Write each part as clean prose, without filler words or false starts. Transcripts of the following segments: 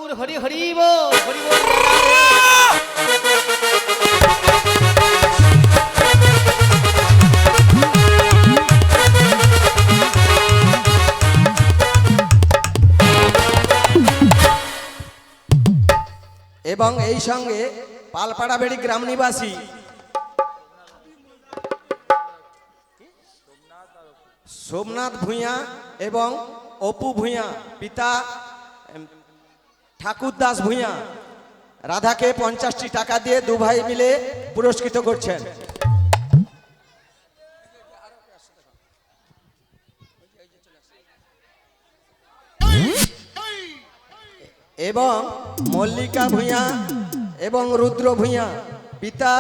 গৌর হরি হরি বল হরি বল। এবং এই সঙ্গে পালপাড়াবেড়ি গ্রাম নিবাসী সোমনাথ ভূঁইয়া এবং অপু ভূঁইয়া পিতা ঠাকুর দাস ভূঁইয়া রাধাকে 50টি টাকা দিয়ে দু ভাই মিলে পুরস্কৃত করছেন। এবং মল্লিকা ভূঁইয়া এবং রুদ্র ভূঁইয়া পিতা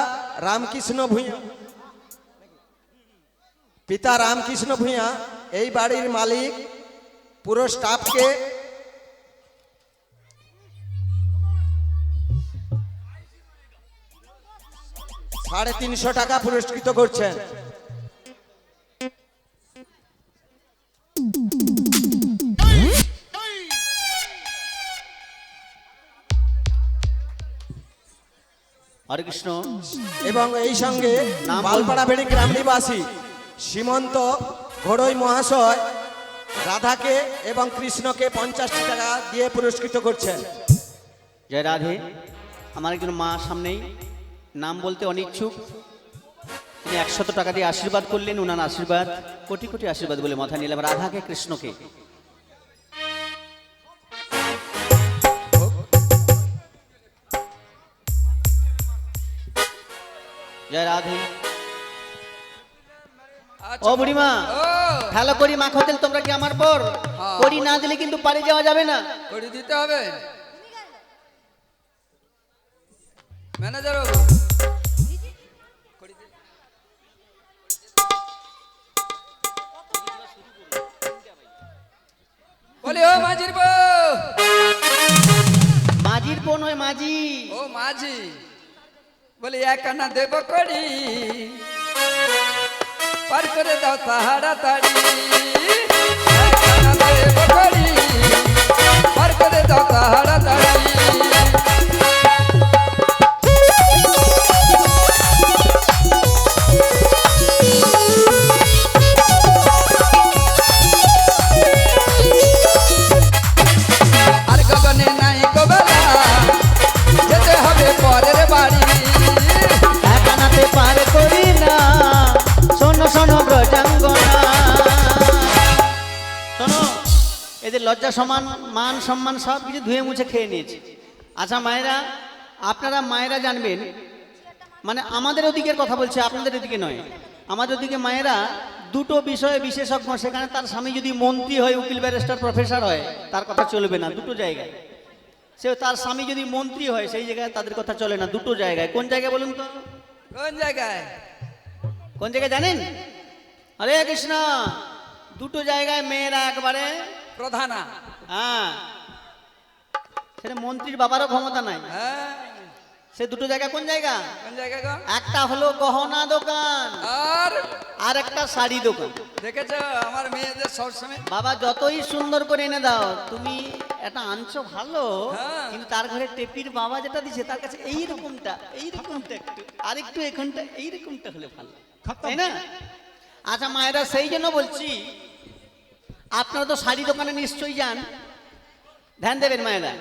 রামকৃষ্ণ ভূঁইয়া এই বাড়ির মালিক পুরো স্টাফকে 350 টাকা পুরস্কৃত করছেন। হরে কৃষ্ণ। এবং এই সঙ্গে পালপাড়াবেড়ি গ্রাম নিবাসী সীমন্ত ঘোড়ই মহাশয় রাধাকে এবং কৃষ্ণকে 50টি টাকা দিয়ে পুরস্কৃত করছেন। জয় রাধে। আমার একজন মা সামনেই নাম বলতে অনিচ্ছুক, তিনি 100 টাকা দিয়ে আশীর্বাদ করলেন। ওনার আশীর্বাদ কোটি কোটি আশীর্বাদ বলে মাথায় নিলাম রাধাকে কৃষ্ণকে। জয় রাধে। ও বুড়িমা, ভালো করি মাখো তেল তোমরা কি আমার পর করি না দিলে কিন্তু পারে যাওয়া যাবে না। করে দিতে হবে ম্যানেজার বাবু। বলি ও মাঝির বউ। মাঝির বোন হয় মাঝি। ও মাঝি, বলি এক আনা দেব করি, পার করে দাও তাড়াতাড়ি। এক আনা দেব করি, পার করে দাও তাড়াতাড়ি। আর গগনে নাই কবেলা, যেতে হবে পরের বাড়ি। একানাতে পার করি না, শোনো শোনো ব্রজাঙ্গনা। শোনো, এদের লজ্জা সমান মান সম্মান সব কিছু ধুয়ে মুছে খেয়ে নিয়েছে। আচ্ছা মায়েরা, আপনারা মায়েরা জানবেন, মানে আমাদের ওদিকের কথা বলছে, আপনাদের ওদিকে নয়। আমাদের ওদিকে মায়েরা দুটো বিষয়ে বিশেষজ্ঞ। সেখানে তার স্বামী যদি মন্ত্রী হয়, উকিল ব্যারিস্টার প্রফেসর হয়, তার কথা চলবে না। দুটো জায়গায় সে, তার স্বামী যদি মন্ত্রী হয় সেই জায়গায় তাদের কথা চলে না। দুটো জায়গায়। কোন জায়গায় বলুন তো? কোন জায়গায়? কোন জায়গায় জানেন? হরে কৃষ্ণ। দুটো জায়গায় মেয়েরা একবারে প্রধানা। হ্যাঁ, সেটা মন্ত্রীর বাবারও ক্ষমতা নাই। হ্যাঁ, সে দুটো জায়গা কোন জায়গা? কোন জায়গা গো? একটা হলো গহনা দোকান, আর একটা শাড়ি দোকান। দেখেছ আমার মেয়েদের সবসময়। বাবা যতই সুন্দর করে এনে দাও, তুমি এটা আনছো ভালো, হ্যাঁ। কিন্তু তার ঘরে টেপির বাবা যেটা দিছে তার কাছে এইরকমটা একটু, আর একটু এখানটা এইরকমটা হলে ভালো, তাই না? আচ্ছা মায়েরা, সেই জন্য বলছি, আপনারা তো শাড়ি দোকানে নিশ্চয়ই যান, ধ্যান দেবেন মায়েরা।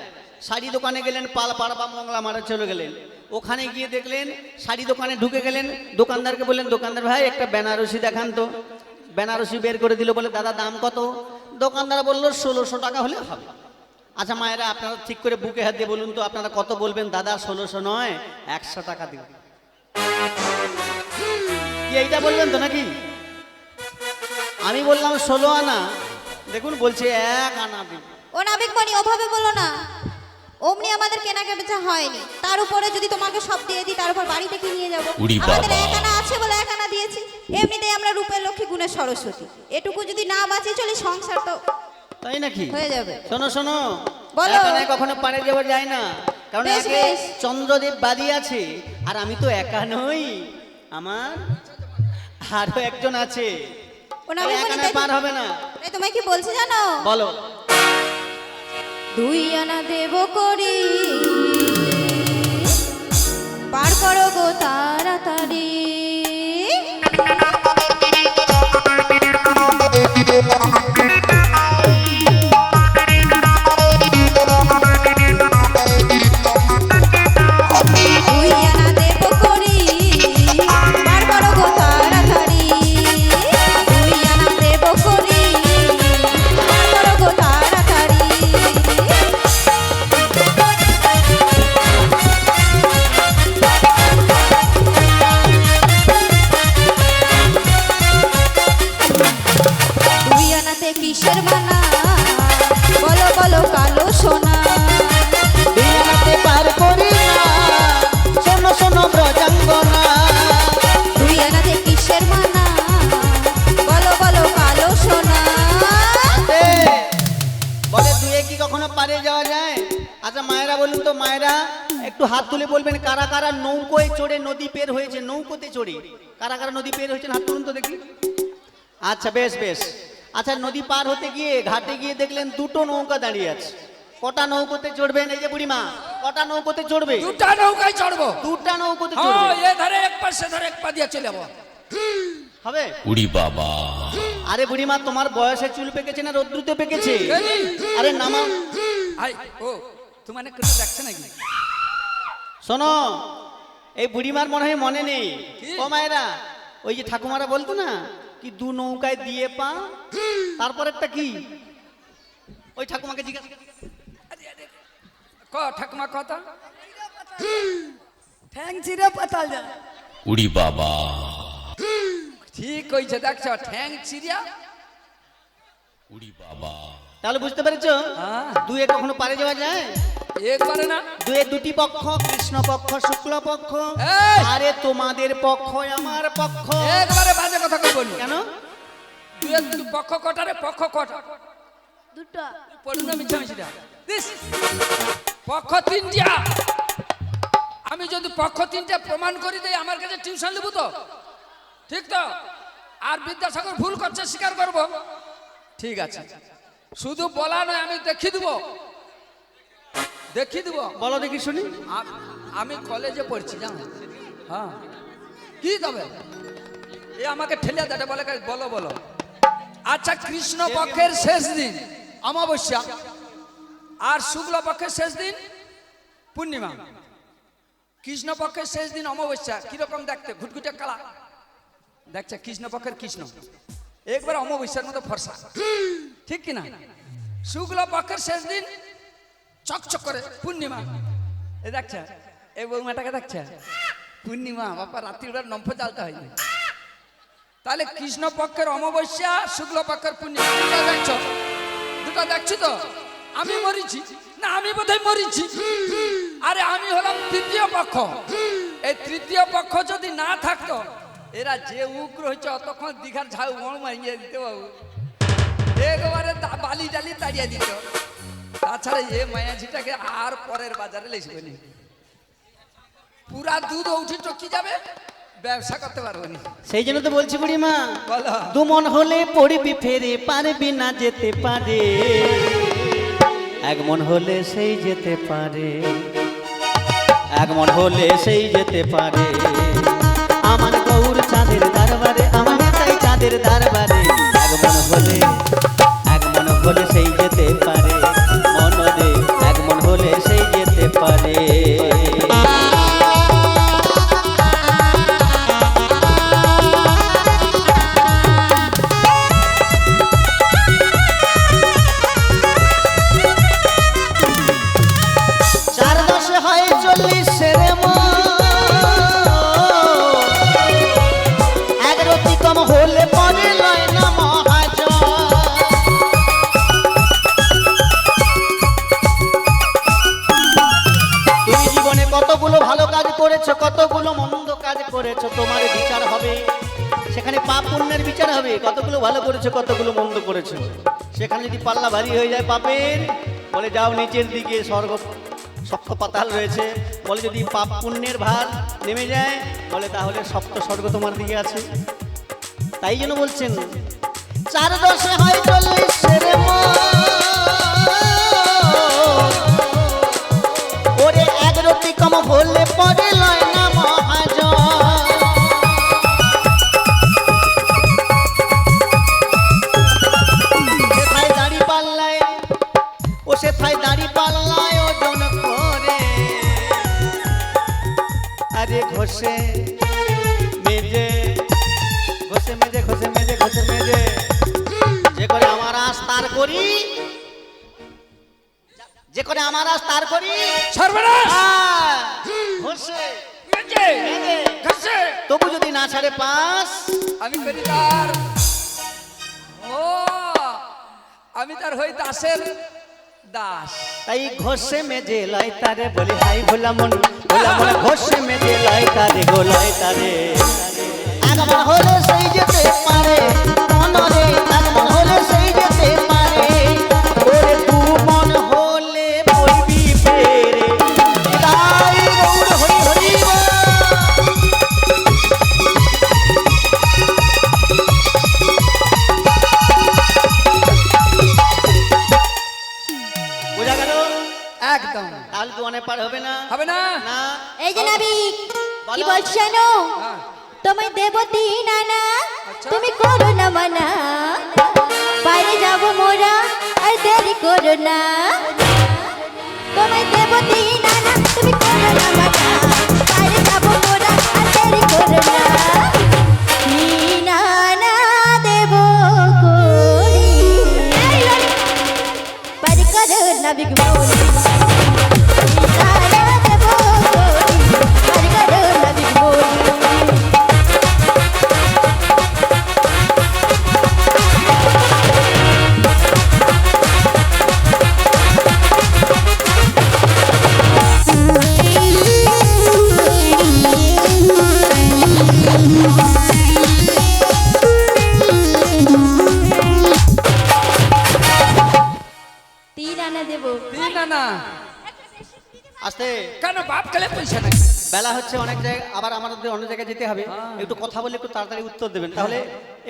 শাড়ি দোকানে গেলেন, পালপাড়া বা মংলা মারা চলে গেলেন, ওখানে গিয়ে দেখলেন শাড়ি দোকানে ঢুকে গেলেন, দোকানদারকে বললেন, দোকানদার ভাই একটা বেনারসি দেখান তো। বেনারসি বের করে দিল, বলে দাদা দাম কত? দোকানদার বললো 1600 টাকা হলে হবে। আচ্ছা মায়েরা, আপনারা ঠিক করে বুকে হাত দিয়ে বলুন তো আপনারা কত বলবেন? দাদা 1600 নয়, 100 টাকা দিন। কি এইটা বলবেন তো নাকি? আমি বললাম 16 আনা, দেখুন বলছে 1 আনা দিন। ও নাবিকমণি, ওভাবে বলো না। অমনি আমাদের কেনাকে বেচা হয়নি, তার উপরে যদি তোমাকে সব দিয়ে দিই, তার উপর বাড়ি থেকে নিয়ে যাবো। আমাদের 1 আনা আছে বলে 1 আনা দিয়েছি। এমনিতেই আমরা রূপের লক্ষ্মী গুণের সরস্বতী, এটুকু যদি না বাঁচি চলি, সংসার তো তাই নাকি? হয়ে যাবে। শোনো শোনো, বলো। এখানে কখনো পারে যাওয়া যায় না, কারণ বেশ, একে বেশ। চন্দ্রদেব বাদি আছে, আর আমি তো একা নই, আমার আরো একজন আছে। ও নাবিকমণি, এখানে পার হবে না। তাই তোমায় কি বলছি জানো? বলো। দুই আনা দেব করি পার করো গো তাড়াতাড়ি। দুই আনা দেব করি পার করো গো তাড়াতাড়ি। দুই আনা দেব করি পার করো গো তাড়াতাড়ি। দুই আনাতে কিসের মানা বলো বলো কালো সোনা। বিনাতে পার করি না, শোনো শোনো ব্রজাঙ্গনা। দুই আনাতে কিসের মানা বলো বলো কালো সোনা। এ, বলে দুয়ে কি কখনো পারে যাওয়া যায়? আচ্ছা মায়েরা বলুন তো, মায়েরা একটু হাত তুলে বলবেন কারা কারা নৌকোয় চড়ে নদী পের হয়েছে, নৌকোতে চড়ে কারা কারা নদী পের হয়েছেন হাত তুলুন তো দেখি। আচ্ছা বেশ বেশ। আচ্ছা নদী পার হতে গিয়ে ঘাটে গিয়ে দেখলেন দুটো নৌকা দাঁড়িয়ে আছে। কটা নৌকোতে চড়বেন? এই যে বুড়িমা, কটা নৌকোতে চড়বে? দুটা নৌকায় চড়বো। দুটা নৌকোতে হ্যাঁ, চড়বে। এ ধারে এক পা সে ধারে এক পা দিয়ে চলে যাবো। হবে? উড়ি বাবা, আরে বুড়িমা, তোমার বয়সে চুল পেকেছে না রৌদ্রুতে পেকেছে? এই, আরে নামা। আই, ও তোমার কোনো দেখছে নাকি? শোনো, এই বুড়িমার মনে হয় মনে নেই। কি? ও মায়েরা, ওই যে ঠাকুমারা বলতো না কি দু নৌকায় দিয়ে পা, তারপর একটা কি, ওই ঠাকুমাকে জিজ্ঞাসা ক ঠাকুমা কথা ঠ্যাং চিরে পাতাল যায়। উড়ি বাবা, ঠিক হয়েছে, দেখছো ঠ্যাং চিরিয়া। উড়ি বাবা, তাহলে বুঝতে পেরেছো হ্যাঁ। দুয়ে কখনো পারে যাওয়া যায়? একবারে না, দুয়ে দুটি পক্ষ, কৃষ্ণ পক্ষ শুক্ল পক্ষ। এই! আরে তোমাদের পক্ষ আমার পক্ষ। একবারে বাজে কথা কই বলি। কেন? তুই পক্ষ কটারে পক্ষ কটা দুটো পড়ু না মিছামিছিটা দিস পক্ষ তিনটা। আমি যদি পক্ষ তিনটা প্রমাণ করি দেই আমার কাছে টিউশন নেব তো, ঠিক তো? আর বিদ্যাসাগর ভুল করছে স্বীকার করব, ঠিক আছে? শুধু বলা নয়, আমি দেখিয়ে দেবো, দেখিয়ে দেবো। বলো দেখি শুনি। আমি কলেজে পড়ছি জানো। হ্যাঁ, কি তবে এ আমাকে ঠেলে দেয়, বলে বলো বলো। আচ্ছা, কৃষ্ণ পক্ষের শেষ দিন অমাবস্যা, আর শুক্ল পক্ষের শেষ দিন পূর্ণিমা। কৃষ্ণ পক্ষের শেষ দিন অমাবস্যা, কিরকম দেখতে? ঘুটঘুটে কালা দেখছে কৃষ্ণ পক্ষের কৃষ্ণ, একবার অমাবস্যার মতো ফর্সা, ঠিক কিনা? শুক্ল পক্ষের শেষ দিন চকচক করে পূর্ণিমা। এ দেখছে, এই বৌমাটাকে দেখছে পূর্ণিমা, বাপা রাত্রি ওরা নম্ফ জ্বালতে হয়নি। তাহলে কৃষ্ণ পক্ষের অমাবস্যা, শুক্ল পক্ষের পূর্ণিমা, দুটো দেখছো? দুটো দেখছি তো? আমি মরিছি না, আমি বোধহয় মরিছি। আরে আমি হলাম তৃতীয় পক্ষ। এই তৃতীয় পক্ষ যদি না থাকতো, এরা যে উগ্র হয়েছে অতক্ষণ দীঘার ঝাউ মড় মারিয়ে দিত বাবু, একেবারে বালি ডালি তাড়িয়ে দিত। তাছাড়া এ মায়াঝিটাকে আর পরের বাজারে লেসবে নি, পুরা দুধ উঠে চকি যাবে, ব্যবসা করতে পারবো নি। সেই জন্য তো বলছি বুড়িমা, বলো। দুমন হলে পড়বি ফেরে, পারবি না যেতে পারে। এক মন হলে সেই যেতে পারে, এক মন হলে সেই যেতে পারে। আমার গৌর চাঁদের দরবারে, আমার তাই চাঁদের দরবারে। এক মন হলে সেই যেতে পারে, মনরে এক মন হলে সেই যেতে পারে। চার দশে হয় 40 রে মন, এক রতি কম হলে পরে লয় না মহাজন। তুমি জীবনে কতগুলো ভালো কাজ করেছো, কতগুলো মন্দ কাজ করেছো, তোমার বিচার হবে সেখানে। পাপ পুণ্যের বিচার হবে, কতগুলো ভালো করেছো কতগুলো মন্দ করেছো। সেখানে যদি পাল্লা ভারী হয়ে যায় পাপের, বলে যাও নিচের দিকে, স্বর্গ শক্ত পাতাল রয়েছে। বলে যদি পাপ পুণ্যের ভার নেমে যায়, বলে তাহলে শক্ত স্বর্গ তোমার দিকে আছে। তাই জন্য বলছেন চার দশে হয় 40 রে মন, দাড়ি পাল্লায় ওজন করে আরে ঘষে মেজে ঘষে মেজে ঘষে মেজে ঘষে মেজে যে করে আমার আশ তার করি যে করে আমার আশ তার করি সর্বনাশ ঘষে মেজে মেজে ঘষে তবু যদি না ছাড়ে পাস আমি করি তার ও আমি তার হই দাসের দাস তাই ঘষে মেজে লয় তারে বলি হাই ভোলা মন ঘষে মেজে লয় তারে গো লয় তারে একবার হলে সেই যেতে পারে মনরে একবার হলে সেই যেতে পারে ওরে তু মন হলে বলবি পেরে তাই গৌর হরি হরি বল। বোঝা গেল? একদম তাহলে দোয়ানে পার হবে না হবে না না এই যে নাবিক কি বলো। বলছো জানো হ্যাঁ। তোমায় দেবো দিন আনা আচ্ছা। তুমি করো না মানা বাইরে যাব মোরা আর দেরি করো না তোমায় দেবো দিন আনা তুমি করো না মানা বাইরে যাব মোরা আর দেরি করো না দিন আনা দেবো করি বাইরে করো নাবিক বলি দিন আনা দেবো করি বাইরে করো নাবিক বলি তিন আনা দেবো না না আস্তে কেন বাপ খেলে পয়সা নাকি বেলা হচ্ছে অনেক জায়গায় আবার আমাদের অন্য জায়গায় যেতে হবে একটু কথা বলে একটু তাড়াতাড়ি উত্তর দেবেন তাহলে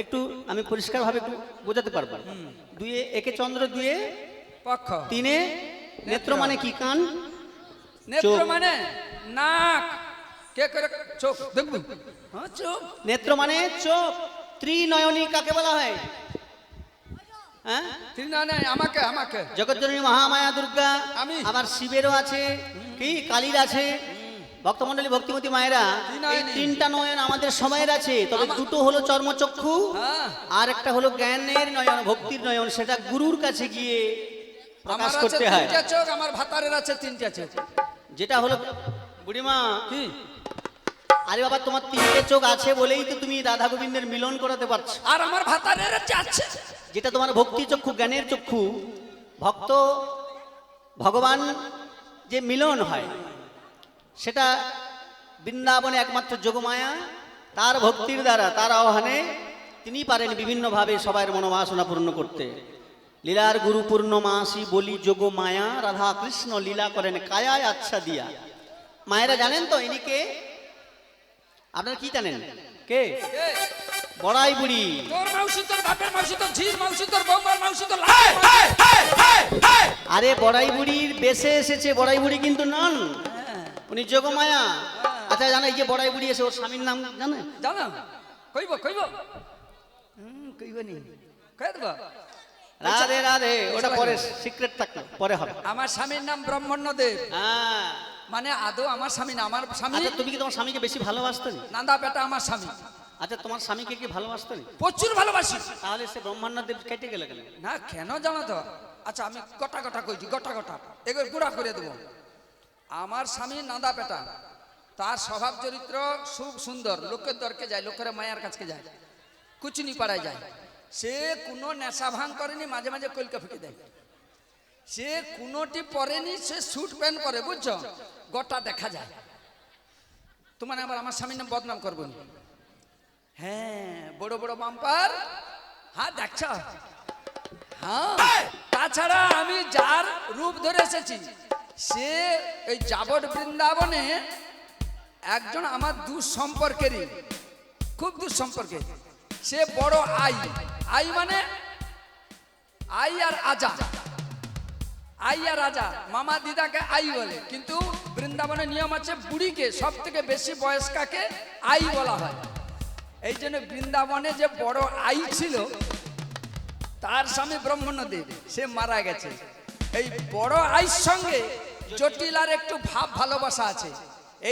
একটু আমি পরিষ্কারভাবে একটু বোঝাতে পারবো দুয়ে একে চন্দ্র দুয়ে পক্ষ তিনে নেত্র মানে কি কান নেত্র চোখ। মানে নাক কে করে চোখ দেখবো হ্যাঁ চোখ নেত্র মানে চোখ ত্রিনয়নী কাকে বলা হয় হ্যাঁ তিন না নাই আমাকে আমাকে জগৎজননী মহামায়া দুর্গা আমি। আবার শিবেরও আছে কি কালীর আছে ভক্তমণ্ডলী ভক্তিমতী মায়েরা ত্রিনয়নী। এই তিনটা নয়ন আমাদের সময়ের আছে তবে আমা- দুটো হলো চর্মচক্ষু হ্যাঁ। আর একটা হলো জ্ঞানের নয়ন ভক্তির নয়ন সেটা গুরুর কাছে গিয়ে আমার প্রকাশ আছে করতে হয় তিনটা চোখ আমার ভাতারের আছে তিনটা চোখ যেটা হলো বুড়িমা কি আরে বাবা তোমার তিনটে চোখ আছে বলেই তো তুমি রাধা গোবিন্দের মিলন করাতে পারছো আর আমার ভাতারের আছে যেটা তোমার ভক্তি চক্ষু জ্ঞানের চক্ষু ভক্ত ভগবান যে মিলন হয় সেটা বৃন্দাবনে একমাত্র যোগমায়া তার ভক্তির দ্বারা তার আহ্বানে তিনি পারেন বিভিন্নভাবে সবার মনোবাসনা পূর্ণ করতে লীলার গুরু পূর্ণমাসী বলি যোগ মায়া রাধা কৃষ্ণ লীলা করেন কায়ায় আচ্ছা দিয়া মায়েরা জানেন তো ইনি কে আপনারা কি জানেন কে বড়াই বুড়ি তোর মাউসি তোর বাপের মাউসি তোর ঝির মাউসি তোর বৌমার মাউসি তোর আরে বড়াই বুড়ির বেশে এসেছে বড়াই বুড়ি কিন্তু নন উনি যোগমায়া আচ্ছা জানো এই যে বড়াই বুড়ি এসে ওর স্বামীর নাম জানে জানো কইব কইব কইব নি কই দেব রাধে রাধে ওটা পরে সিক্রেট থাকলো পরে হবে আমার স্বামীর নাম ব্রহ্মণ্যদেব হ্যাঁ মানে আদৌ আমার স্বামী না আমার স্বামী আচ্ছা তুমি কি তোমার স্বামীকে বেশি ভালোবাসতে নান্দা পেটা আমার স্বামী আচ্ছা তোমার স্বামীকে কি ভালোবাসতে প্রচুর ভালোবাসি তাহলে সে ব্রহ্মাণ্ড দেব কেটে গেল কেন না কেন জানো তো আচ্ছা আমি গোটা গোটা কইছি গোটা গোটা এগুলো গুড়া করে দেবো আমার স্বামী নান্দা পেটা তার স্বভাব চরিত্র খুব সুন্দর লোকের দরকে যায় লোকের মায়ার কাছে যায় কুচনি পাড়ায় যায় সে কোনো নেশা ভাঙ করেনি মাঝে মাঝে কলকা ফেঁকে দেয় সে কোনোটি পরেনি সে স্যুট প্যান্ট পরে বুঝছো গোটা দেখা যায় তোমার আবার আমার স্বামীর নাম বদনাম করবো না হ্যাঁ বড় বড় বাম্পার হ্যাঁ দেখছ হ্যাঁ তাছাড়া আমি যার রূপ ধরে এসেছি সে এই যাবট বৃন্দাবনে একজন আমার দুঃসম্পর্কেরই খুব দুঃসম্পর্কের সে বড় আই মানে আই আর আজা আই আর রাজা মামা দিদাকে আই বলে কিন্তু বৃন্দাবনে নিয়ম আছে বুড়িকে সব থেকে বেশি বয়স্কাকে আই বলা হয় এই জন্য বৃন্দাবনে যে বড় আই ছিল তার স্বামী ব্রহ্মণ্যদেব সে মারা গেছে এই বড় আইর সঙ্গে জটিলার একটু ভাব ভালোবাসা আছে,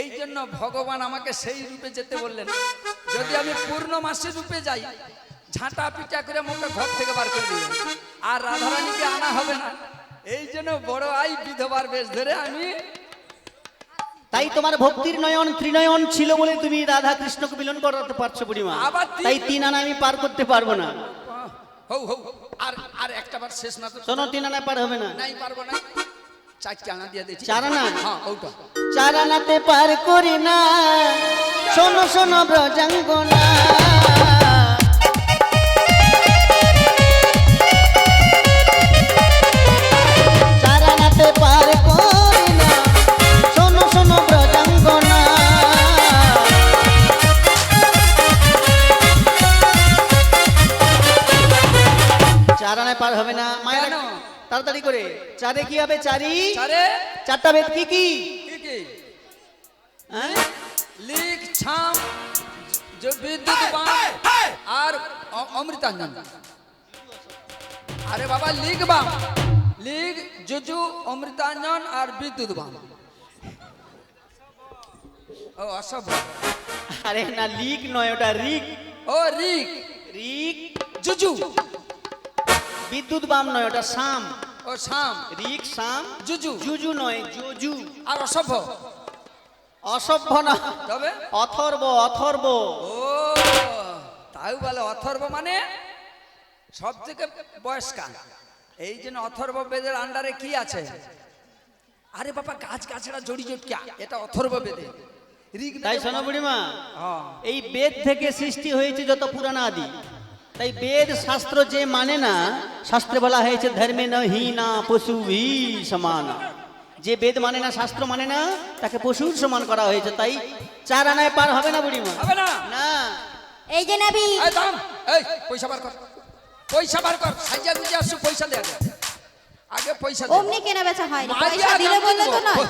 এই জন্য ভগবান আমাকে সেই রূপে যেতে বললেন। যদি আমি পূর্ণমাসী রূপে যাই, ঝাঁটা পিটা করে আমাকে ঘর থেকে বার করে দিবে, আর রাধারানীকে আনা হবে না। এই জন্য বড় আই বিধবার বেশ ধরে আমি। তাই তোমার ভক্তির নয়ন ত্রিনয়ন ছিল বলে তুমি রাধা কৃষ্ণকে মিলন করাতে পারছো বুড়িমা। আবার তাই 3 আনা আমি পার করতে পারবো না। হৌ হৌ, আর আর একটা বার শেষ না তো? শোনো, 3 আনা পার হবে না। নাই পারবো না, 4 আনা দিয়ে দিচ্ছি। 4 আনা? হ্যাঁ ওটা। 4 আনাতে পার করি না, শোনো শোনো ব্রজাঙ্গনা। পার করি না, শোনো শোনো ব্রজাঙ্গনা। 4 আনায় পার হবে না মায়ের। কেন? তাড়াতাড়ি করে। 4-এ কি হবে? 4-এ 4টা বেদ কি কি? কি? হ্যাঁ? লিখ, ছাম, বিদ্যুৎ বাম আর অমৃতাঞ্জন। আরে বাবা, লিখ বাম, লিখ, যজু, অমৃতাঞ্জন আর বিদ্যুৎ বাম। ও অসব। আরে না, লিক নয়, ওটা রিক। ও রিক, রিক। যজু। বিদ্যুৎ বাম নয়, ওটা সাম। ও শাম। রিক সাম। যজু। জুজু নয়, জুজু। আর অসভ্য। অসভ্য না, তবে অথর্ব। অথর্ব। ও তাই বলে অথর্ব মানে সব থেকে বয়স্কা। এই জন্য অথর্ব বেদের আন্ডারে কি আছে? আরে বাবা, গাছ গাছড়া জড়ি জটকা, এটা অথর্ব বেদে। তাই শোনো বুড়িমা, হ্যাঁ। এই বেদ থেকে সৃষ্টি হয়েছে যত পুরাণ আদি। তাই বেদ শাস্ত্র যে মানে না, শাস্ত্রে বলা হয়েছে ধর্মে নহি না পশু ভি সমান। যে বেদ মানে না, শাস্ত্র মানে না, তাকে পশুর সমান করা হয়েছে। তাই 4 আনায় পার হবে না বুড়িমা। হবে না। না। এই যে নাবি, এই দাম, এই পয়সা বার কর, পয়সা বার কর। সাইজা গুজে আসু, পয়সা দে আগে। আগে পয়সা দে। অমনি কেনা বেচা হয়নি, মারিয়া পয়সা দিলে দাম বললে তো দিব। নয়।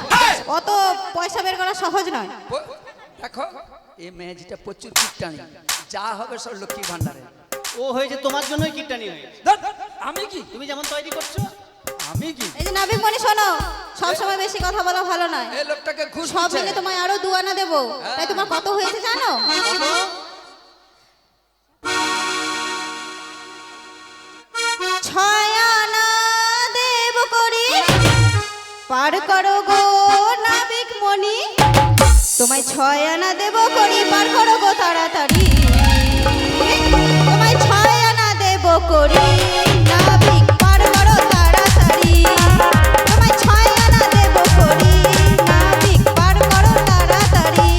অত পয়সা বের করা সহজ নয়। দেখো, এই মেয়েজিটা প্রচুর কিটানি, যা হবে সব লক্ষ্মী ভান্ডারে। ও হয়েছে তোমার জন্যই কীটানি হয়েছে। ধুর, আমি কি? তুমি যেমন তৈরি করছো। আমি কি? এই যে নাবিক মনি, শোনো, সব সময় বেশি কথা বলা ভালো নয়। এই লোকটাকে ঘুষ সব দিচ্ছে। মিলে তোমায় আরো 2 আনা দেবো। তাই তোমার কত হয়েছে জানো? 6 আনা দেব করি, পার করো গো নাবিক মনি। তোমায় 6 আনা দেব করি, পার করো গো তাড়াতাড়ি। তোমায় 6 আনা দেব করি, নাবিক পার করো তাড়াতাড়ি। তোমায় 6 আনা দেব করি, নাবিক পার করো তাড়াতাড়ি।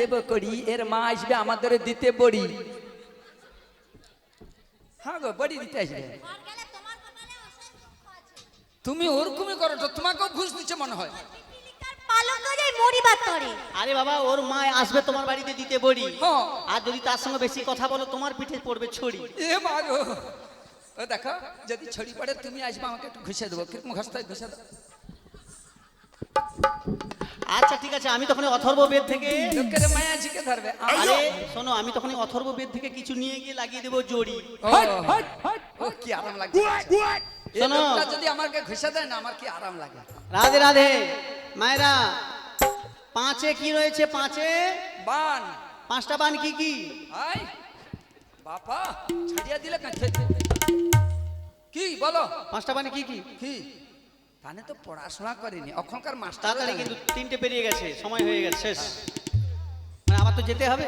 দেব করি, এর মা আসবে আমাদের দিতে বড়ি। হ্যাঁ গো, বড়ি দিতে আসবে। তুমি ওরকমই করো তো, তোমাকেও ঘুষ দিচ্ছে মনে হয়। আরে বাবা, ওর মা আসবে তোমার বাড়িতে দিতে বড়ি। হ্যাঁ। আর যদি তার সঙ্গে বেশি কথা বলো, তোমার পিঠে পড়বে ছড়ি। এ মা গো, ও দেখো, যদি ছড়ি পড়ে তুমি আসবে, আমাকে একটু ঘুষে দেবো। কিরকম ঘষতে হয় ঘুষে দেবো। আচ্ছা ঠিক আছে, আমি তখন অথর্ব বেদ থেকে লোকের মায়া ঝিকে ধরবে। আরে শোনো, আমি তখন অথর্ব বেদ থেকে কিছু নিয়ে গিয়ে লাগিয়ে দেবো জড়ি। ও কি আরাম লাগছে। এই শোনো। লোকটা যদি আমাকে ঘুষে দেয় না, আমার কি আরাম লাগে। রাধে রাধে মায়েরা। 5-এ কি রয়েছে? 5-এ বান। 5টা বান কি কি? আই বাবা, ছাড়িয়ে দিলে কাছে কি বলো? 5টা বান কি কি? কি তাহলে তো পড়াশোনা করিনি এখনকার মাস্টার তাড়াতাড়ি কিন্তু 3টে পেরিয়ে গেছে, সময় হয়ে গেছে, শেষ। মানে আবার তো যেতে হবে,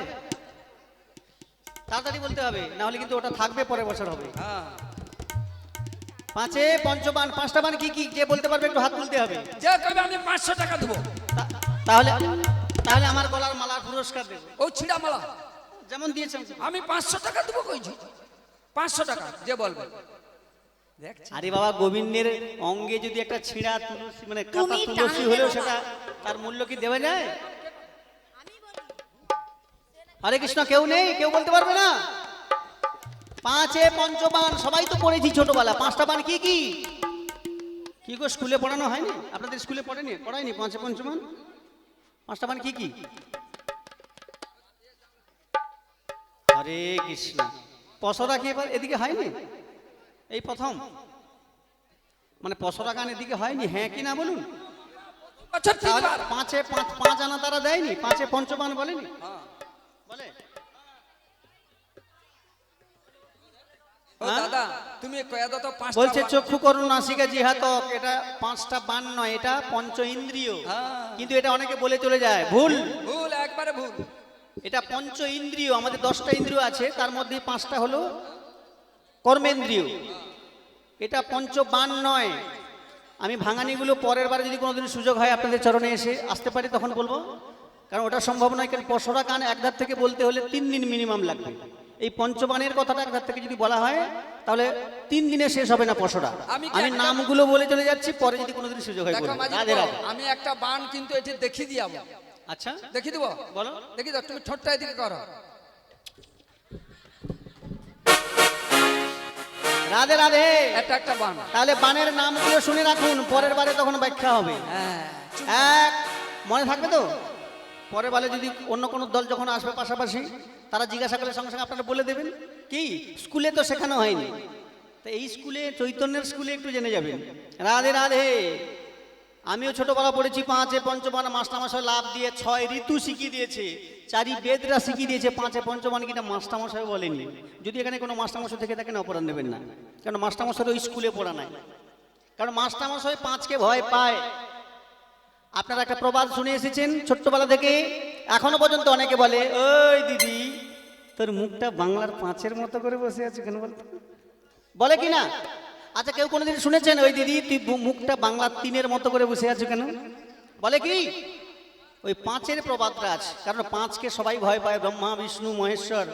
তাড়াতাড়ি বলতে হবে, না হলে কিন্তু ওটা থাকবে, পরের বছর হবে। হ্যাঁ, 5 পঞ্চবান, 5টা বান কি কি যে বলতে পারবে একটু হাত তুলতে হবে। যে কবে আমি 500 টাকা দেবো। তাহলে তাহলে আমার গলার মালার পুরস্কার দেবো, ও ছিড়া মালা যেমন দিয়েছেন। আমি 500 টাকা দেবো কইছি, 500 টাকা যে বলবে। দেখছি আরে বাবা, গোবিন্দের অঙ্গে যদি একটা ছিঁড়া তুলসী মানে কাঁচা তুমি তুলসী টানবে হলেও বাবা। সেটা তার মূল্য কি দেওয়া যায়? হরে কৃষ্ণ, কেউ নেই, কেউ বলতে পারবে না? 5 পঞ্চবান সবাই তো পড়েছি ছোটবেলা। 5টা বান কি কি কি গো, স্কুলে পড়ানো হয়নি? আপনাদের স্কুলে পড়ায়নি 5 পঞ্চবান? 5টা বান কি কি? হরে কৃষ্ণ, পশরা কি এবার এদিকে হয়নি? এই প্রথম মানে পশরা গান এদিকে হয়নি, হ্যাঁ কি না বলুন? আচ্ছা তাহলে তিনবার 5 আনা তারা দেয়নি? 5 পঞ্চবান বলেনি? বলে? ও দাদা তুমি কয়া দাও তো 5টা বলছে চক্ষু করুন নাসিকা জিহাতক, এটা 5টা বান নয়, এটা পঞ্চ ইন্দ্রিয়। হ্যাঁ। কিন্তু এটা অনেকে বলে চলে যায়, ভুল। ভুল, একবারে ভুল। এটা পঞ্চ ইন্দ্রিয়। আমাদের 10টা ইন্দ্রিয় আছে, তার মধ্যে 5টা হলো কর্মেন্দ্রিয়। এটা পঞ্চবান নয়। আমি ভাঙানিগুলো পরের বারে যদি কোনোদিন সুযোগ হয় আপনাদের চরণে এসে আসতে পারি তখন বলবো, কারণ ওটা সম্ভব নয়। কারণ পশরা গান একধার থেকে বলতে হলে 3 দিন মিনিমাম লাগবে। এই পঞ্চবানের কথাটা একধার থেকে যদি বলা হয় তাহলে 3 দিনে শেষ হবে না পশরা। আমি কি আমি একটা- নামগুলো বলে চলে যাচ্ছি, পরে যদি কোনোদিন সুযোগ হয় দেখো বলবো। মাঝি রাধে বাবু, রাধে। আমি একটা বান কিন্তু এটি দেখি দিয়াবো। আচ্ছা দেখি দেবো, বলো। দেখি দাও, তুমি ঠোঁটটা এদিকে করো। রাধে রাধে। এটা একটা বান। তাহলে বানের নামগুলো শুনে রাখুন, পরের বারে তখন ব্যাখ্যা হবে। হ্যাঁ, এক মনে থাকবে তো? পরের বারে যদি অন্য কোনো দল যখন আসবে পাশাপাশি, তারা জিজ্ঞাসা করলে সঙ্গে সঙ্গে আপনারা বলে দেবেন। কি স্কুলে তো শেখানো হয়নি, তো এই স্কুলে, চৈতন্যের স্কুলে একটু জেনে যাবেন। রাধে রাধে। আমিও ছোটবেলা পড়েছি 5 পঞ্চবান। মাস্টারমশাই লাভ দিয়ে 6 ঋতু শিখিয়ে দিয়েছে, 4 বেদরা শিখিয়ে দিয়েছে। 5 পঞ্চবান কিনা মাস্টারমশাই বলেনি। যদি এখানে কোনো মাস্টারমশাই থেকে থাকেন অপরাধ নেবেন না, কারণ মাস্টারমশাই ওই স্কুলে পড়া নাই। কারণ মাস্টারমশাই 5কে ভয় পায়। আপনারা একটা প্রবাদ শুনে এসেছেন ছোট্টবেলা থেকে, এখনো পর্যন্ত অনেকে বলে, ওই দিদি তোর মুখটা বাংলার 5-এর মতো করে বসে আছে কেন বলতো? বলে কি না? আচ্ছা, কেউ কোনোদিন শুনেছেন ওই দিদি তুই মুখটা বাংলার 3-এর মতো করে বসে আছো কেন? বলে কি? ওই 5-এর প্রবাদটা আছে, কারণ 5কে সবাই ভয় পায়। ব্রহ্মা, বিষ্ণু, মহেশ্বর,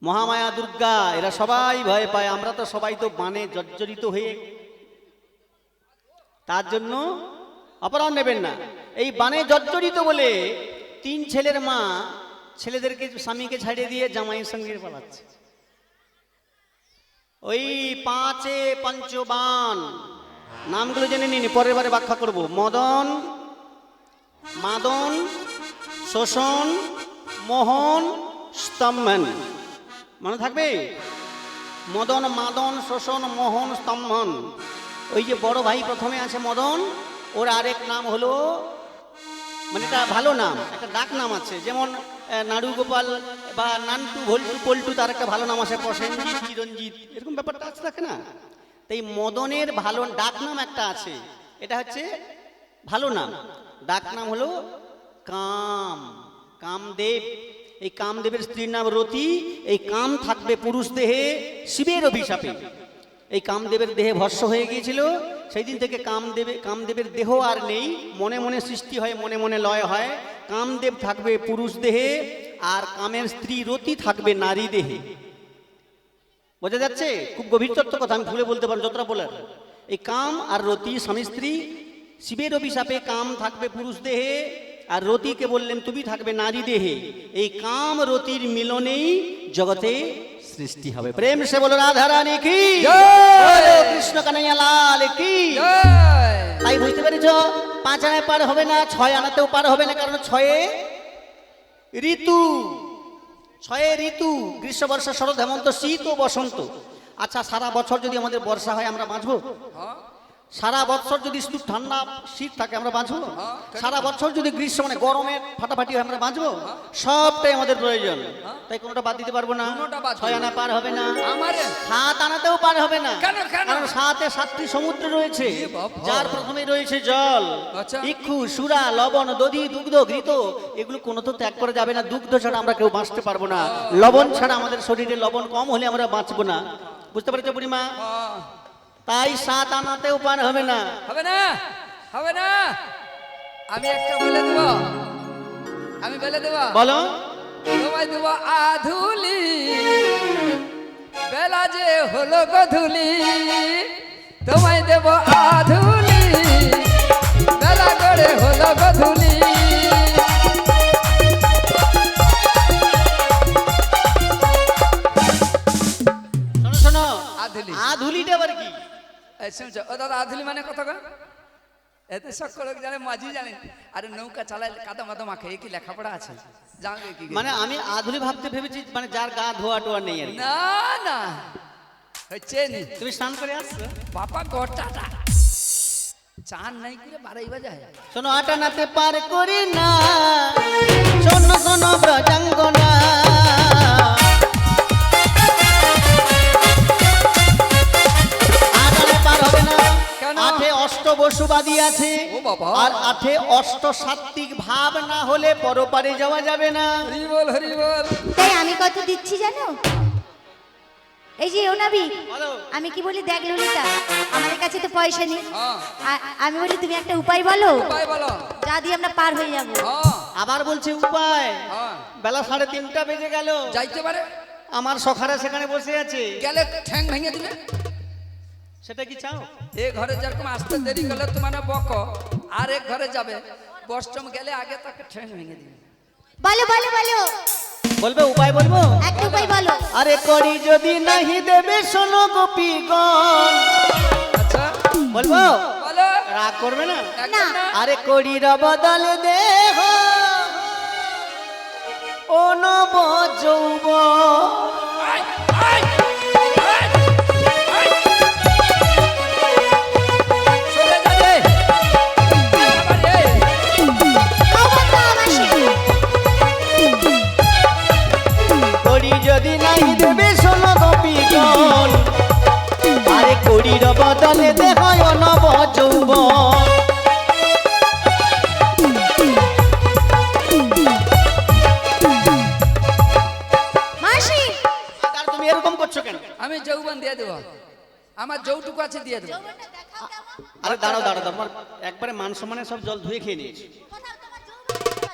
মহামায়া, দুর্গা, এরা সবাই ভয় পায়। আমরা তো সবাই তো বানে জর্জরিত হয়ে, তার জন্য অপরাধ নেবেন না। এই বানে জর্জরিত বলে 3 ছেলের মা ছেলেদেরকে, স্বামীকে ছাড়িয়ে দিয়ে জামাইয়ের সঙ্গে পালাচ্ছে। ওই 5 পঞ্চবান নামগুলো জেনে নিন, পরের বারে ব্যাখ্যা করব। মদন, মাদন, শোষণ, মোহন, স্তম্ভন। মনে থাকবে? মদন, মাদন, শোষণ, মোহন, স্তম্ভন। ওই যে বড় ভাই প্রথমে আছে মদন, ওর আরেক নাম হলো, মানে এটা ভালো নাম, একটা ডাক নাম আছে, যেমন নাড়ু গোপাল বা নান্টু, ভল্টু, পল্টু, তার একটা ভালো নাম আছে, প্রসেনজিৎ, চিরঞ্জিত, এরকম ব্যাপারটা আছে, থাকে না? তাই মদনের ভালো ডাক নাম একটা আছে, এটা হচ্ছে ভালো নাম। ডাক নাম হলো কাম, কামদেব। এই কামদেবের স্ত্রীর নাম রতি। এই কাম থাকবে পুরুষ দেহে শিবের অভিশাপে। এই কামদেবের দেহে ভস্য হয়ে গিয়েছিল, সেই দিন থেকে কামদেবের দেহ আর নেই। মনে মনে সৃষ্টি হয়, মনে মনে লয় হয়। কামদেব থাকবে পুরুষ দেহে, আর কামের স্ত্রী রতি থাকবে নারী দেহে। বোঝা যাচ্ছে? খুব গভীর তত্ত্ব কথা, আমি ভুলে বলতে পারি যতটা বলার। এই কাম আর রতি স্বামী স্ত্রী, শিবের অভিশাপে কাম থাকবে পুরুষ দেহে, আর রতিকে বললেন তুমি থাকবে নারী দেহে। এই কাম রতির মিলনেই জগতে সৃষ্টি হবে। প্রেম সে বলো রাধা রানী কি জয়, কৃষ্ণ কানাইয়া লাল কি জয়। তাই বুঝতে পেরেছ, 5 আনায় পার হবে না, 6 আনাতেও পার হবে না, কারণ 6 ঋতু। 6 ঋতু, গ্রীষ্ম, বর্ষা, শরৎ, হেমন্ত, শীত ও বসন্ত। আচ্ছা, সারা বছর যদি আমাদের বর্ষা হয় আমরা বাঁচবো? সারা বছর যদি শুধু ঠান্ডা শীত থাকে আমরা বাঁচবো? হ্যাঁ, কেন? সারা বছর যদি গ্রীষ্ম মানে গরমে ফাটাফাটি হয় আমরা বাঁচবো? সবটাই আমাদের প্রয়োজন, তাই কোনোটা বাদ দিতে পারবো না। কোনোটা বাদ 6 আনা পার হবে না, আমারে 7 আনাতেও পার হবে না। কেন, কেন? কারণ 7-এ 7টি সমুদ্র রয়েছে, এ বাবা। যার প্রথমে রয়েছে জল, আচ্ছা। ইক্ষু, সুরা, লবণ, দধি, দুগ্ধ, ঘৃত, এগুলো কোনো তো ত্যাগ করা যাবে না। দুগ্ধ ছাড়া আমরা কেউ বাঁচতে পারবো না, লবণ ছাড়া আমাদের শরীরে লবণ কম হলে আমরা বাঁচবো না। বুঝতে পেরেছো বুড়িমা? হ্যাঁ, তাই 7 আনাতেও পার হবে না। হবে না, হবে না। আমি একটা বলে দেব, আমি বলে দেব, বলো। তোমায় দেব আধুলি, বেলা যে হলো গধুলি, তোমায় দেব আধুলি, বেলা করে হলো গধুলি। শোনো শোনো, আধুলি। আধুলিটা আবার কি? এই শুনছো, ও দাদা আধুলি মানে কত গো? এতে সকল লোক জানে, মাঝি জানে। আরে নৌকা চালায় কাদা মাদা মাখে, এ কি লেখাপড়া আছে? জানবে কি? মানে আমি আধুলি ভাবতে ভেবেছি মানে যার গা ধোয়া টোয়া নেই আর কি। না না, হচ্ছে নি তুমি স্নান করে আসছো? বাবা গোটাটা চান নাই করে বাড়াই বাজায়। শোনো, 8 আনাতে পার করি না, শোনো শোনো ব্রজাঙ্গনা, 8 আনা পার হবে না। কেন? 8-এ অষ্টবসুবাদী আছে, ও বাবা। আর 8-এ অষ্টসাত্ত্বিক ভাব না হলে পরপারে যাওয়া যাবে না। হরি বল, হরি বল। তাই আমি কত দিচ্ছি জানো? এই যে ও নাবি, বলো। আমি কি বলি দেখ ললিতা, আমাদের কাছে তো পয়সা নেই। হ্যাঁ, আমি বলি তুমি একটা উপায় বলো, উপায় বলো। যা দিয়ে আমরা পার হয়ে যাবো। হ্যাঁ, আবার বলছে উপায়। হ্যাঁ, বেলা 3:30টা বেজে গেল, যাইতে পারে। আমার সখারা সেখানে বসে আছে, গেলে ঠ্যাং ভেঙে দিবে। সেটা কি চাও? এ ঘরে যেরকম আসতে দেরি করলে তোমার বক, আর এক ঘরে যাবে বষ্টম গেলে আগে তাকে ঠ্যাং ভেঙে দিবে। বলো বলো বলো, বলবে উপায় বলবো? একটা উপায় বলো। আরে করি যদি নাহি দেবে শোনো গোপীগণ, আচ্ছা বলবো? বলো। রাগ করবে না? একদম না। আরে করির বদলে দেহ ও নব যৌব, আই, আই, আই, আই। সরে যা রে। আবার রে। করি যদি নাহি দেবে শোনো গোপীগণ, আরে করির বদলে দেহ ও নব যৌব। মাসি, আর তুমি এরকম করছো কেন? আমি যৌবন দিয়ে দেবো, আমার যৌটুকু আছে দিয়ে দেবো। আরে দাঁড়াও দাঁড়াও, তোমার একবারে মান সম্মানের সব জল ধুয়ে খেয়ে নিয়েছি।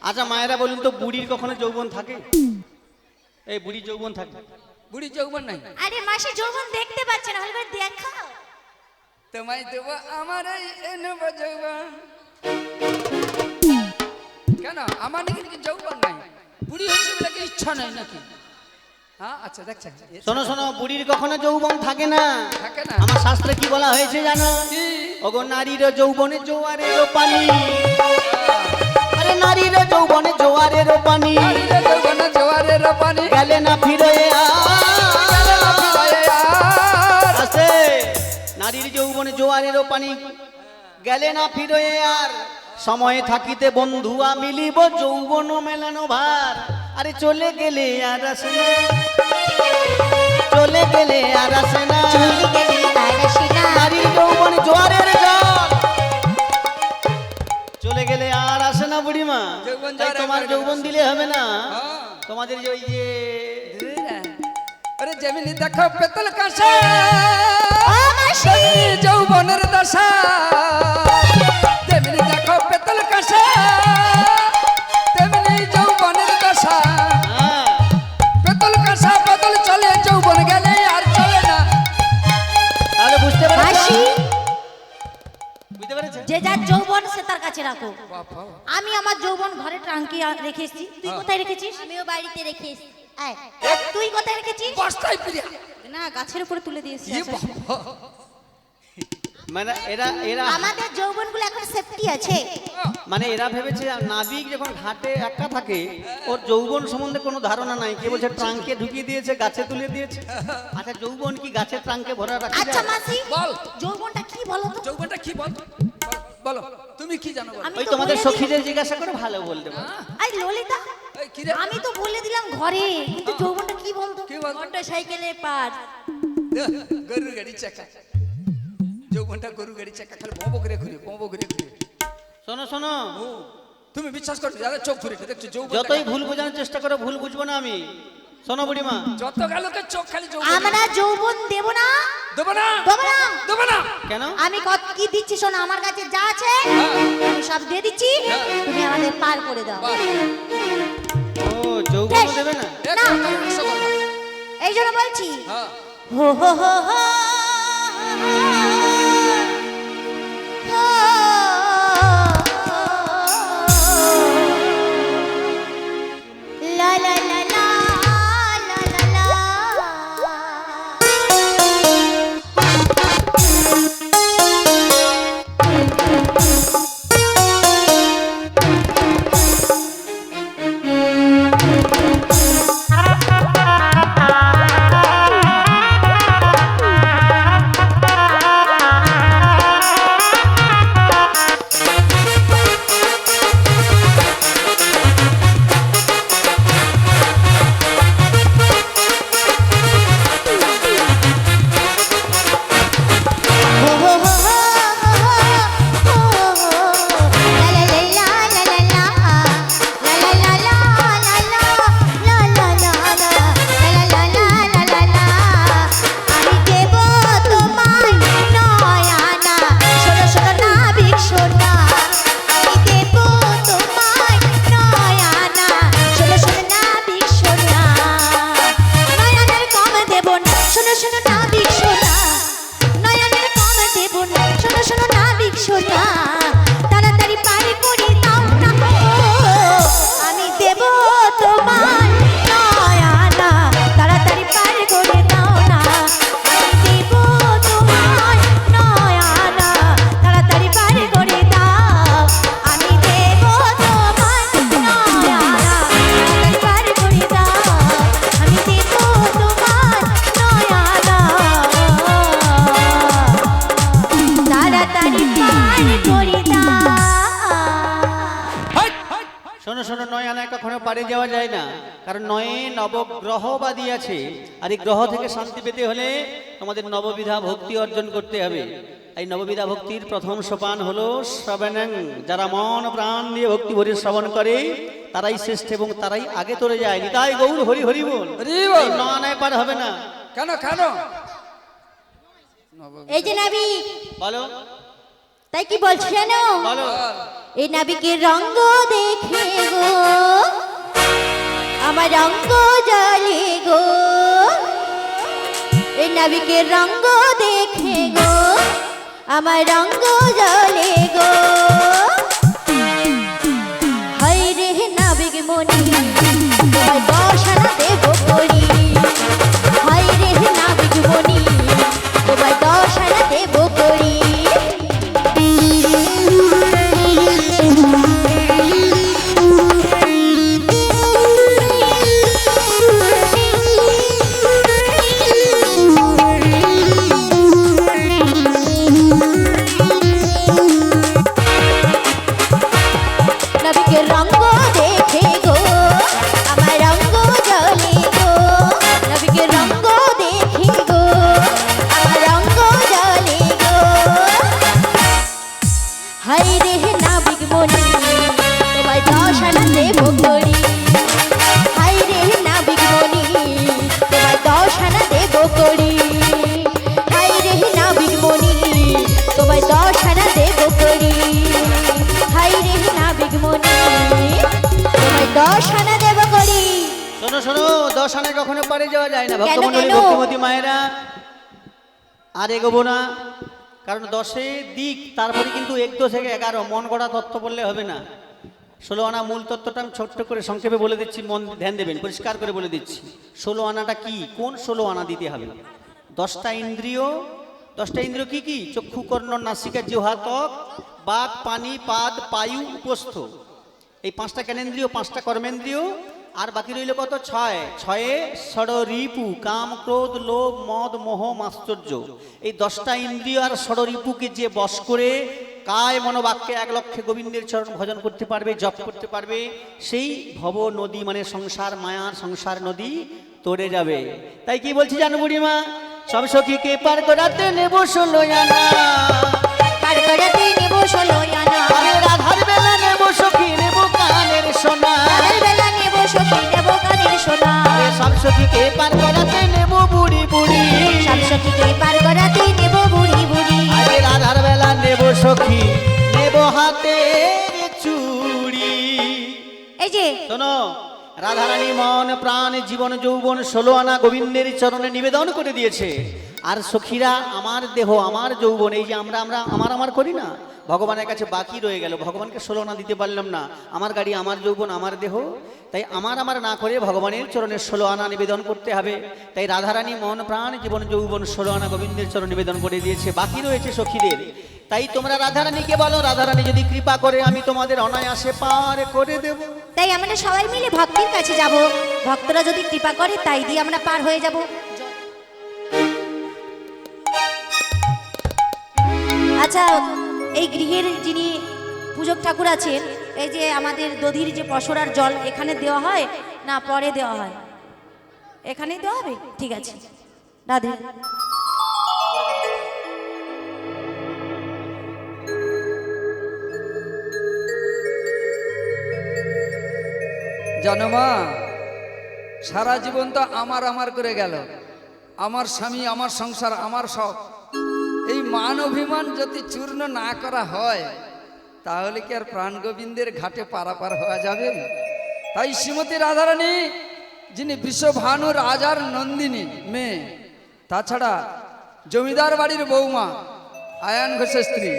আচ্ছা মায়েরা বলুন তো, বুড়ির কখনো যৌবন থাকে? এই বুড়ির যৌবন থাকে? বুড়ি যৌবন নাই। আরে মাসি যৌবন দেখতে পাচ্ছে না, ভালো করে দেখাও। তোমায় দেবো আমার এই নেব যৌবন। কেন আমার নাকি যৌবন নাই? বুড়ি হচ্ছে বলে কি ইচ্ছা নাই নাকি? হ্যাঁ, আচ্ছা দেখছেন। শোনো শোনো, বুড়ির কখনো যৌবন থাকে না। থাকে না। আমার শাস্ত্রে কি বলা হয়েছে জানো? কি? ওগো নারীর যৌবনে জোয়ারের পানি, আরে নারীর যৌবনে জোয়ারের পানি, নারীর যৌবনে জোয়ারের পানি, গেলে না ফিরে গেলে না ফিরে আর। আসে। নারীর যৌবনে জোয়ারের পানি, গেলে না ফিরে আর, সময়ে থাকিতে বন্ধুয়া মিলিব যৌবন মেলানো ভার, আরে চলে গেলে আর আসে না, চলে গেলে আর আসে না। নারীর যৌবন জোয়ারের জল, চলে গেলে আর আসে না বুড়িমা। যৌবন তাই জোয়ারে তোমার একবারে যৌবন আসে। দিলে হবে না, হ্যাঁ। তোমাদের যে ওই যে আরে যেমনি দেখো পেতল কাঁসা, তেমনি যৌবনের দশা। যেমনি দেখো পেতল কাঁসা, তেমনি যৌবনের দশা। হ্যাঁ, পেতল কাঁসা বদল চলে, যৌবন গেলে আর চলে না। তাহলে বুঝতে মাসি, পেরেছো? বুঝতে পেরেছো? যে যার যৌবন সে তার কাছে রাখো। বাবা, আমি আমার যৌবন ঘরে ট্রাঙ্কে রেখে এসেছি। তুই কোথায় রেখেছিস? আমিও বাড়িতে রেখে এসেছি। আয়, তুই কোথায় রেখেছিস? বস্তায় ফিরে। না, গাছের উপরে তুলে দিয়েছি। ই বাবা। মানে এরা এরা আমাদের যৌবনগুলো এখন সেফটি আছে। মানে এরা ভেবেছে নাবিক যখন ঘাটে একা থাকে ওর যৌবন সম্বন্ধে কোনো ধারণা নাই, কে বলছে ট্রাঙ্কে ঢুকিয়ে দিয়েছে, গাছে তুলে দিয়েছে। আচ্ছা যৌবন কি গাছের ট্রাঙ্কে ভরা রাখা আচ্ছা যায়? মাসি, বল। যৌবনটা কি কি বলো তো? যৌবনটা কি বল বলো তুমি কি জানো বলো আমি ওই তো তোমাদের বলে সখীদের জিজ্ঞাসা করে ভালো বলতে পারো। আই ললিতা, এই, কি রে? আমি তো বলে দিলাম ঘরে, কিন্তু যৌবনটা কি বলতো? কি বলতো? মোটর সাইকেলে পার। গরুর গাড়ি চাকা, যৌবনটা গরুর গাড়ি চাকা, খালি বব করে ঘুরে বব করে ঘুরে। শোনো শোনো, ও, তুমি বিশ্বাস করো যারা চোখ ঘুরে দেখছো যৌবন যতই ভুল বোঝানোর চেষ্টা করো ভুল বুঝবো না আমি। শোনো বুড়িমা, যত গালকে চোখ খালি যৌবন। আমরা যৌবন দেব না, দেবো না দেব না। দেবো না। কেন? আমি কত কি দিচ্ছি শোনো, আমার কাছে যা আছে আমি সব দিয়ে দিচ্ছি, তুমি আমাদের পার করে দাও। বাহ, ও যৌবন দেবে না? এক না। কথা একশো কথা। এই জন্য বলছি হ্যাঁ, হো হো হো হো লা লা লা লা লা লা লা। তাড়াতাড়ি পারে করে দাও না, আমি দেব তোমায় নয়ানা, তাড়াতাড়ি পারে করে দাও না, আমি দেব তোমায় নয়ানা, তাড়াতাড়ি পারে করে দাও, আমি দেব তোমায় নয়ানা, তাড়াতাড়ি পারে করে দাও, আমি দেব তোমায় নয়ানা, তাড়াতাড়ি পারে করে দাও। Hi, hi, hi. শোনো শোনো, নয় আনায় কখনো পারে যাওয়া যায় না, কারণ নয়ে নবগ্রহবাদী আছে, আর এই গ্রহ থেকে শান্তি পেতে হলে তোমাদের নববিধা ভক্তি অর্জন করতে হবে। এই নববিধা ভক্তির প্রথম সোপান হলো শ্রবণং। যারা মন প্রাণ দিয়ে ভক্তি ভরে শ্রবণ করে তারাই শ্রেষ্ঠ এবং তারাই আগে তোরে যায়। নিতাই গৌর হরি হরি বল। হরি বল। এই নয় আনায় পার হবে না। কেন কেন এই যে নাবি, বলো তাই কি বলছি জানো? বলো। এই নাবিকের রঙ্গ দেখে গো আমার রঙ্গ জলে গো, এই নাবিকের রঙ্গ দেখে গো আমার রঙ্গ জলে গো, হাই রে নাবিক মনি তোমায় দশানা দেব করি, হাই রে নাবিক মনি তোমায় দশানা দেব করি। নাবিকের রঙ্গ দেখে গো আমার রঙ্গ জলে গো, নাবিকের রঙ্গ দেখে গো আমার রঙ্গ জলে গো, হাই রে নাবিক মনি তোমায় দশানা দেব করি, হাই রে নাবিক মনি তোমায় দশানা দেব করি, হাই রে নাবিক মনি তোমায় দশানা দেব করি, হাই রে নাবিক মনি তোমায় দশানা দেব করি। শোনো শোনো, 10 আনায় কখনো পারে যাওয়া যায় না কেন, ভক্তমণ্ডলী কেন? ভক্তিমতী মায়েরা। আর এগোবো না, কারণ 10 দিক, তারপরে কিন্তু 1 থেকে 11 মন গড়া তত্ত্ব বললে হবে না। 16 আনা মূল তত্ত্বটা আমি ছোট্ট করে সংক্ষেপে বলে দিচ্ছি, মন ধ্যান দেবেন, পরিষ্কার করে বলে দিচ্ছি। 16 আনাটা কি, কোন 16 আনা দিতে হবে? 10টা ইন্দ্রিয়। 10টা ইন্দ্রিয় কি কি? চক্ষু, কর্ণ, নাসিকা, জিহ্বা, ত্বক, বাক, পানি, পাদ, পায়ু, উপস্থ। এই 5টা জ্ঞানেন্দ্রিয়, 5টা কর্মেন্দ্রিয় আর বাকি রইল কত? 6। 6 ষড়রিপু, কাম ক্রোধ লোভ মদ মোহ মাশ্চর্য। এই 10টা ইন্দ্রিয় আর ষড়রিপুকে যে বশ করে কায় মনোবাক্যে 1 লক্ষে গোবিন্দের চরণ ভজন করতে পারবে, জপ করতে পারবে, সেই ভব নদী মানে সংসার মায়ার সংসার নদী তরে যাবে। তাই কি বলছি জানো বুড়িমা? সব সখীকে পার করাতে নেব 16 আনা, পার করাতে নেব 16 আনা, আরে রাধার বেলা নেব সখী নেব কানের সোনা, রাতের বেলা নেব সখী নেব কানের সোনা, আরে সব সখীকে পার করাতে নেব বুড়ি বুড়ি, সব সখীকে পার করাতে নেব বুড়ি বুড়ি, আরে রাধার বেলা নেব সখী নেব হাতের চুড়ি। এই যে শোনো, রাধারানী মন প্রাণ জীবন যৌবন 16 আনা গোবিন্দের চরণে নিবেদন করে দিয়েছে। আর সখীরা আমার দেহ আমার যৌবন, এই যে আমরা আমার করি না, ভগবানের কাছে বাকি রয়ে গেল, ভগবানকে 16 আনা দিতে পারলাম না। আমার গাড়ি আমার যৌবন আমার দেহ, তাই আমার না করে ভগবানের চরণে 16 আনা নিবেদন করতে হবে। তাই রাধারানী মন প্রাণ জীবন যৌবন 16 আনা গোবিন্দের চরণ নিবেদন করে দিয়েছে, বাকি রয়েছে সখীদের। তাই তোমরা রাধারানীকে বলো, রাধারানী যদি কৃপা করে আমি তোমাদের অনায়াসে পার করে দেব। তাই আমরা সবাই মিলে ভক্তের কাছে যাব, ভক্তরা যদি কৃপা করে তাই দিয়ে আমরা পার হয়ে যাব। আচ্ছা, এই গৃহের যিনি পূজক ঠাকুর আছেন, এই যে আমাদের দধির যে পসরার জল এখানে দেওয়া হয় না পরে দেওয়া হয়? এখানেই দেওয়া হবে, ঠিক আছে। রাধে। জানো মা, সারা জীবন তো আমার করে গেল, আমার স্বামী আমার সংসার আমার সব। এই মান অভিমান যদি চূর্ণ না করা হয় তাহলে কি আর প্রাণ গোবিন্দের ঘাটে পারাপার হওয়া যাবে? তাই শ্রীমতী রাধারানী, যিনি বিশ্বভানু রাজার নন্দিনী মেয়ে, তাছাড়া জমিদার বাড়ির বৌমা আয়ান ঘোষের স্ত্রী,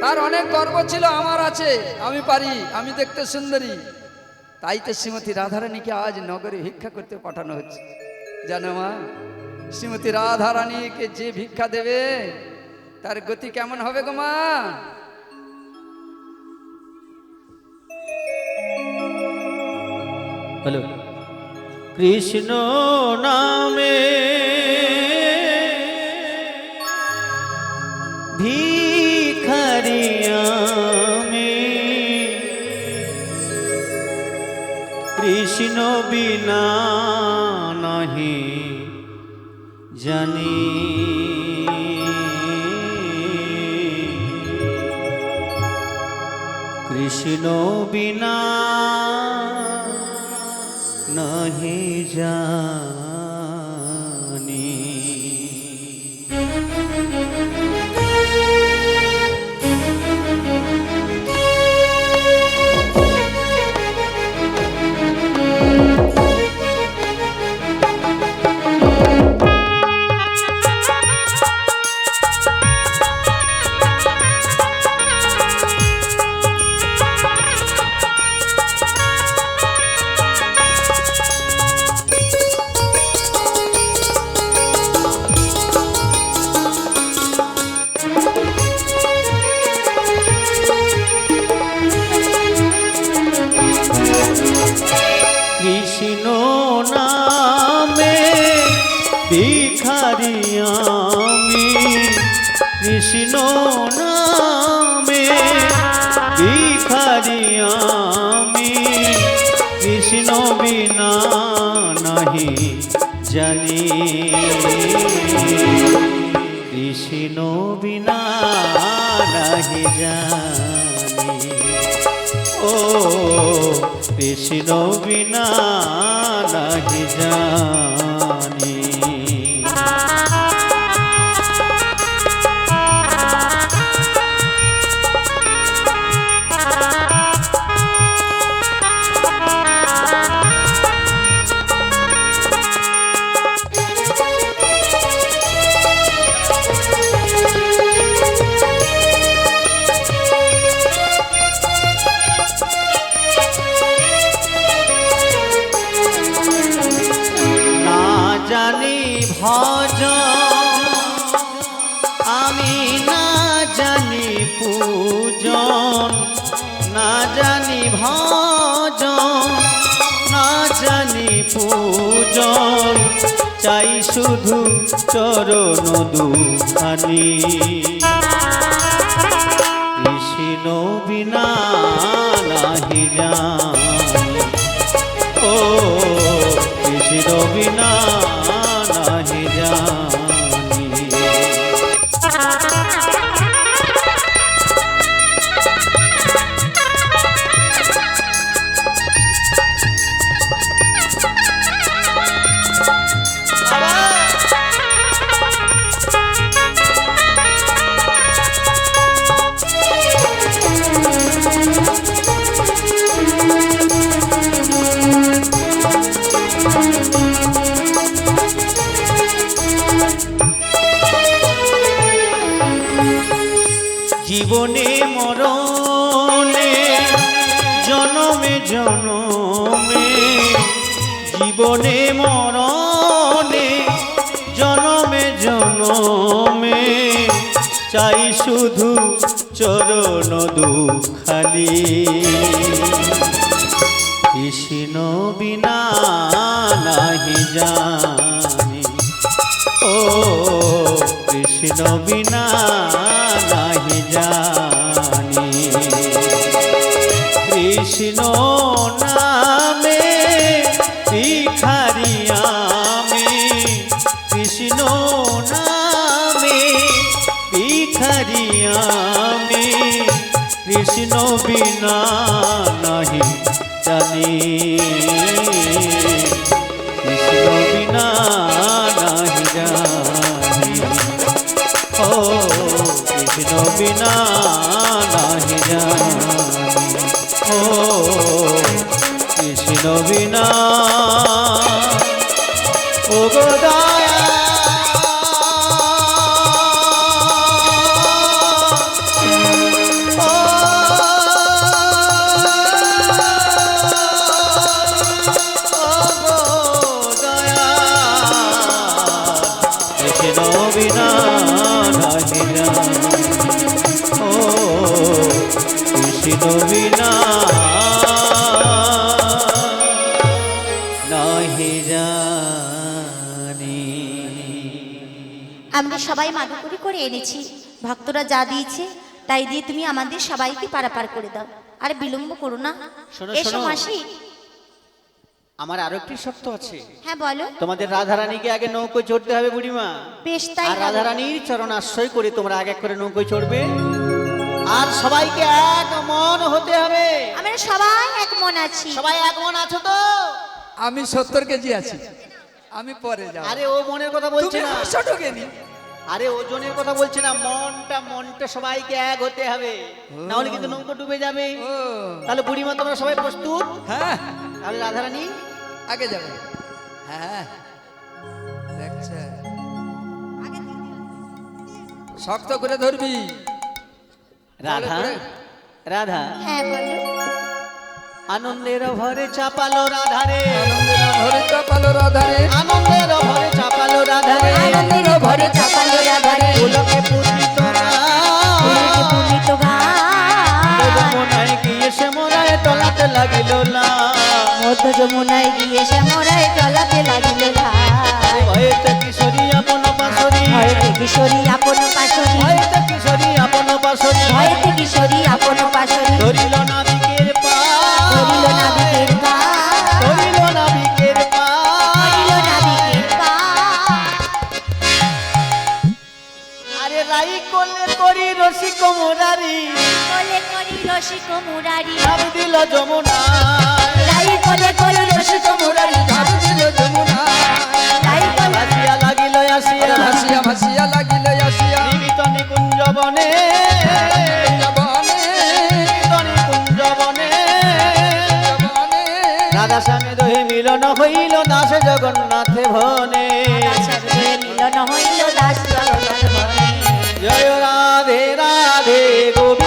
তার অনেক গর্ব ছিল আমার আছে, আমি পারি, আমি দেখতে সুন্দরী। তাই তো শ্রীমতী রাধারানীকে আজ নগরে ভিক্ষা করতে পাঠানো হচ্ছে। জানো মা, শ্রীমতী রাধারানীকে যে ভিক্ষা দেবে তার গতি কেমন হবে গো মা? হ্যালো, কৃষ্ণ নামে ভিখারি আমি, কৃষ্ণ বিনা নাহি জানি, কৃষ্ণ বিনা নাহি জানি। কৃষ্ণ নামে ভিখারি আমি, কৃষ্ণ নামে ভিখারি আমি, কৃষ্ণ বিনা নাহি জানি, কৃষ্ণ বিনা নাহি জানি। ও কৃষ্ণ বিনা নাহি জানি। ভজন আমি না জানি পূজন, না জানি ভজন, না চাই শুধু চরণ দুখানি কৃষ্ণ বিনা নাহি জানি ও কৃষ্ণ বিনা নাহি জানি জীবনে মরণে জনমে জনমে জীবনে মরণে জনমে জনমে চাই শুধু চরণ দুখানি কৃষ্ণ বিনা নাহি জানি ও কৃষ্ণ বিনা নাহি জানি কৃষ্ণ নামে ভিখারি আমি কৃষ্ণ নামে ভিখারি আমি কৃষ্ণ বিনা নাহি জানি কৃষ্ণ বিনা নাহি জানি ও কৃষ্ণ বিনা নাহি জানি ও কৃষ্ণ বিনা ও গো দয়া বিনা নাহি জানি ও কৃষ্ণ বিনা নাহি জানি আমরা সবাই মাদুকরি করে এনেছি, ভক্তরা যা দিয়েছে তাই দিয়ে তুমি আমাদের সবাইকে পারাপার করে দাও, আর বিলম্ব করো না। শোনো, এসো শোনো। মাসি। আমার আরো একটি শর্ত আছে। হ্যাঁ বলো। তোমাদের রাধারানীকে আগে নৌকোয় চড়তে হবে বুড়িমা, বেশ তাই আর হবে। রাধারানীর চরণ আশ্রয় করে তোমরা এক এক করে নৌকোয় চড়বে, আর সবাইকে এক মন হতে হবে। আমরা সবাই এক মন আছি। সবাই এক মন আছো তো? আমি 70 কেজি আছি, আমি পরে যাব। আরে ও মনের কথা বলছে তুমি না, ছোট কেনি? আরে ওজনের কথা বলছে না, মনটা সবাইকে এক হতে হবে, না হলে কিন্তু নৌকো ডুবে যাবে। ও তাহলে বুড়িমা তোমরা সবাই প্রস্তুত? হ্যাঁ, তাহলে রাধারানী আগে যাবে। হ্যাঁ দেখছে, শক্ত করে ধরবি। রাধা পরে। রাধা হ্যাঁ বলো। আনন্দের ভরে চাপালো রাধারে, আনন্দের ভরে চাপালো রাধারে, আনন্দের ভরে চাপালো রাধারে, আনন্দের ভরে চাপালো রাধারে, পুলকে পুজিত পুলকে পুলিত গান, যমুনায় গিয়ে সে মোরায় তলাতে লাগিল না, মধ্য যমুনায় গিয়ে শ্যামরায় চলাতে লাগিল ধার। ভয়েতে কিশোরী আপন পাশরি, ভয়েতে কিশোরী আপন পাশরি, ভয়েতে কিশোরী আপন পাশরি, ভয়েতে কিশোরী আপন পাশরি, ধরিল নাবিকের পা, ধরিল নাবিকের পা, ধরিল নাবিকের পা, ধরিল নাবিকের পা। আরে রাই কোলে করি রসিক মুরারি, কোলে করি রসিক মুরারি, নাম দিল যমুনায়, রাই কোলে করি রসিক মুরারি, ঝাড়ু দিল যমুনা, রাই কোলে ভাসিয়া লাগিল আসিয়া, ভাসিয়া ভাসিয়া লাগিল আসিয়া, জীবিত নিকুঞ্জ বনে, বনে, জীবিত নিকুঞ্জ বনে, বনে, রাধা স্বামী দহি মিলন হইল দাস জগন্নাথে ভনে, সর্বে মিলন হইল দাস জগন্নাথ বনে। জয় রাধে রাধে গোবিন্দ